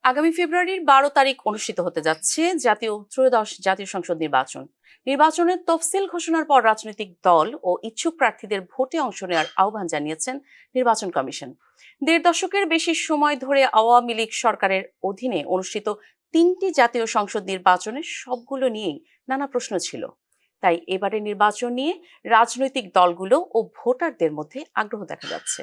আগামী ফেব্রুয়ারির 12 তারিখ অনুষ্ঠিত হতে যাচ্ছে ত্রয়োদশ জাতীয় সংসদ নির্বাচন। নির্বাচনের তফসিল ঘোষণার পর রাজনৈতিক দল ও ইচ্ছুক প্রার্থীদের ভোটে অংশ নেওয়ার আহ্বান জানিয়েছেন নির্বাচন কমিশন। 1.5 দশকের বেশি সময় ধরে আওয়ামী লীগ সরকারের অধীনে অনুষ্ঠিত 3টি জাতীয় সংসদ নির্বাচনের সবগুলো নিয়েই নানা প্রশ্ন ছিল। তাই এবারের নির্বাচন নিয়ে রাজনৈতিক দলগুলো ও ভোটারদের মধ্যে আগ্রহ দেখা যাচ্ছে।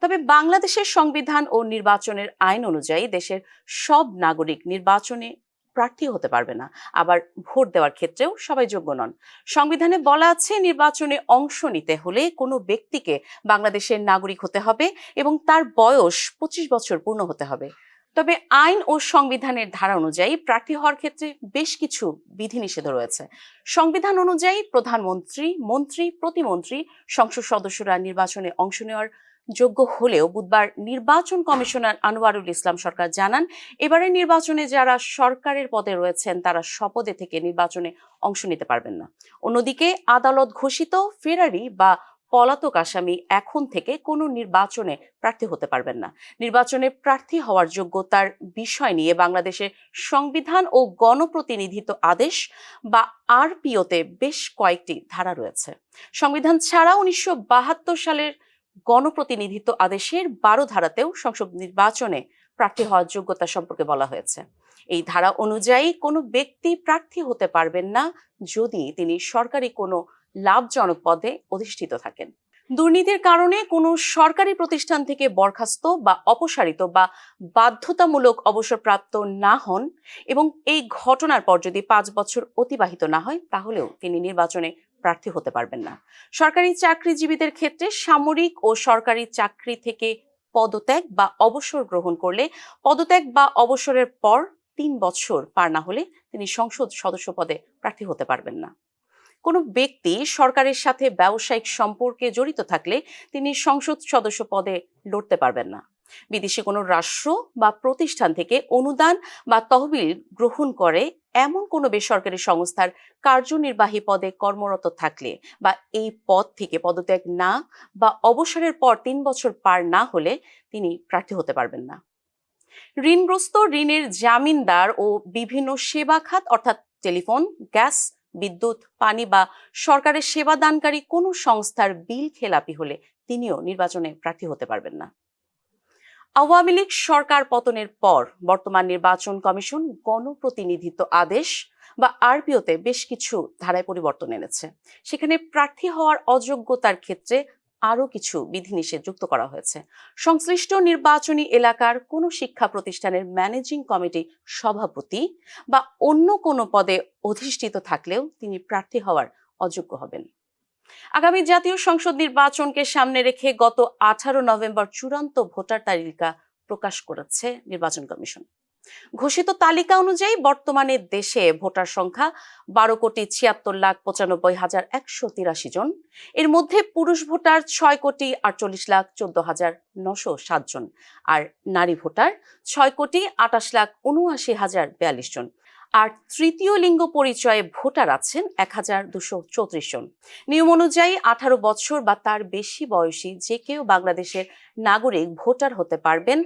তবে বাংলাদেশের সংবিধান ও নির্বাচনের আইন অনুযায়ী দেশের সব নাগরিক নির্বাচনে প্রার্থী হতে পারবে না, আবার ভোট দেওয়ার ক্ষেত্রেও সবাই যোগ্য নন। সংবিধানে বলা আছে নির্বাচনে অংশ নিতে হলে কোনো ব্যক্তিকে বাংলাদেশের নাগরিক হতে হবে এবং তার বয়স 25 বছর পূর্ণ হতে হবে। তবে আইন ও সংবিধানের ধারা অনুযায়ী প্রার্থী হওয়ার ক্ষেত্রে বেশ কিছু বিধিনিষেধ রয়েছে। সংবিধান অনুযায়ী প্রধানমন্ত্রী, মন্ত্রী, প্রতিমন্ত্রী, সংসদ সদস্যরা নির্বাচনে অংশ নেওয়ার যোগ্য হলেও বুধবার নির্বাচন কমিশনার আনোয়ারুল ইসলাম সরকার জানান, এবারের নির্বাচনে যারা সরকারের পদে রয়েছেন তারা স্বপদে থেকে নির্বাচনে অংশ নিতে পারবেন না। অন্যদিকে আদালত ঘোষিত ফেরারি বা পলাতক আসামি এখন থেকে কোনো নির্বাচনে প্রার্থী হতে পারবেন না। নির্বাচনে প্রার্থী হওয়ার যোগ্যতার বিষয় নিয়ে বাংলাদেশের সংবিধান ও গণপ্রতিনিধিত্ব আদেশ বা আরপিওতে বেশ কয়েকটি ধারা রয়েছে। সংবিধান ছাড়া 1972 সালের গণপ্রতিনিধিত্ব আদেশের 12 ধারাতেও সংসদ নির্বাচনে প্রার্থী হওয়ার যোগ্যতা সম্পর্কে বলা হয়েছে। এই ধারা অনুযায়ী কোনো ব্যক্তি প্রার্থী হতে পারবেন না যদি তিনি সরকারি কোনো লাভজনক পদে অধিষ্ঠিত থাকেন, দুর্নীতির কারণে কোনো সরকারি প্রতিষ্ঠান থেকে বরখাস্ত বা অপসারিত বা বাধ্যতামূলক অবসরপ্রাপ্ত না হন এবং এই ঘটনার পর যদি 5 বছর অতিবাহিত না হয় তাহলেও তিনি নির্বাচনে প্রার্থী হতে পারবেন না। সরকারি চাকরিজীবীদের ক্ষেত্রে সামরিক ও সরকারি চাকরি থেকে পদত্যাগ বা অবসর গ্রহণ করলে পদত্যাগ বা অবসরের পর 3 বছর পার না হলে তিনি সংসদ সদস্য পদে প্রার্থী হতে পারবেন না। কোনো ব্যক্তি সরকারের সাথে ব্যবসায়িক সম্পর্কে জড়িত থাকলে তিনি সংসদ সদস্য পদে লড়তে পারবেন না। বিদেশি কোনো রাষ্ট্র বা প্রতিষ্ঠান থেকে অনুদান বা তহবিল গ্রহণ করে এমন কোনো বেসরকারি সংস্থার কার্যনির্বাহী পদে কর্মরত থাকলে বা এই পদ থেকে পদত্যাগ না বা অবসরের পর 3 বছর পার না হলে তিনি প্রার্থী হতে পারবেন না। ঋণগ্রস্ত, ঋণের জামিনদার ও বিভিন্ন সেবা খাত অর্থাৎ টেলিফোন, গ্যাস, বিদ্যুৎ, পানি বা সরকারের সেবা দানকারী কোনো সংস্থার বিল খেলাপি হলে তিনিও নির্বাচনে প্রার্থী হতে পারবেন না। আওয়ামী লীগ সরকার পতনের পর বর্তমান নির্বাচন কমিশন গণপ্রতিনিধিত্ব আদেশ বা আরপিওতে বেশ কিছু ধারায় পরিবর্তন এনেছে। সেখানে প্রার্থী হওয়ার অযোগ্যতার ক্ষেত্রে আরও কিছু বিধিনিষেধ যুক্ত করা হয়েছে। সংশ্লিষ্ট নির্বাচনী এলাকার কোনো শিক্ষা প্রতিষ্ঠানের ম্যানেজিং কমিটি সভাপতি বা অন্য কোনো পদে অধিষ্ঠিত থাকলেও তিনি প্রার্থী হওয়ার অযোগ্য হবেন। আগামী জাতীয় সংসদ নির্বাচনকে সামনে রেখে গত 18 নভেম্বর চূড়ান্ত ভোটার তালিকা প্রকাশ করেছে নির্বাচন কমিশন। ঘোষিত তালিকা অনুযায়ী বর্তমানে দেশে ভোটার সংখ্যা 12,76,95,183 জন। এর মধ্যে পুরুষ ভোটার 6,48,14,14,907 জন আর নারী ভোটার 6,28,79,042 জন। আর তৃতীয় লিঙ্গ পরিচয়ে ভোটার আছেন 1,234 জন। নিয়ম অনুযায়ী 18 বছর বা তার বেশি বয়সী যে কেউ বাংলাদেশের নাগরিক ভোটার হতে পারবেন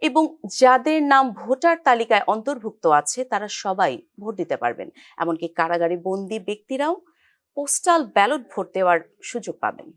এবং যাদের নাম ভোটার তালিকায় অন্তর্ভুক্ত আছে তারা সবাই ভোট দিতে পারবেন। এমনকি কারাগারে বন্দী ব্যক্তিরাও পোস্টাল ব্যালট ভোট দেওয়ার সুযোগ পাবেন।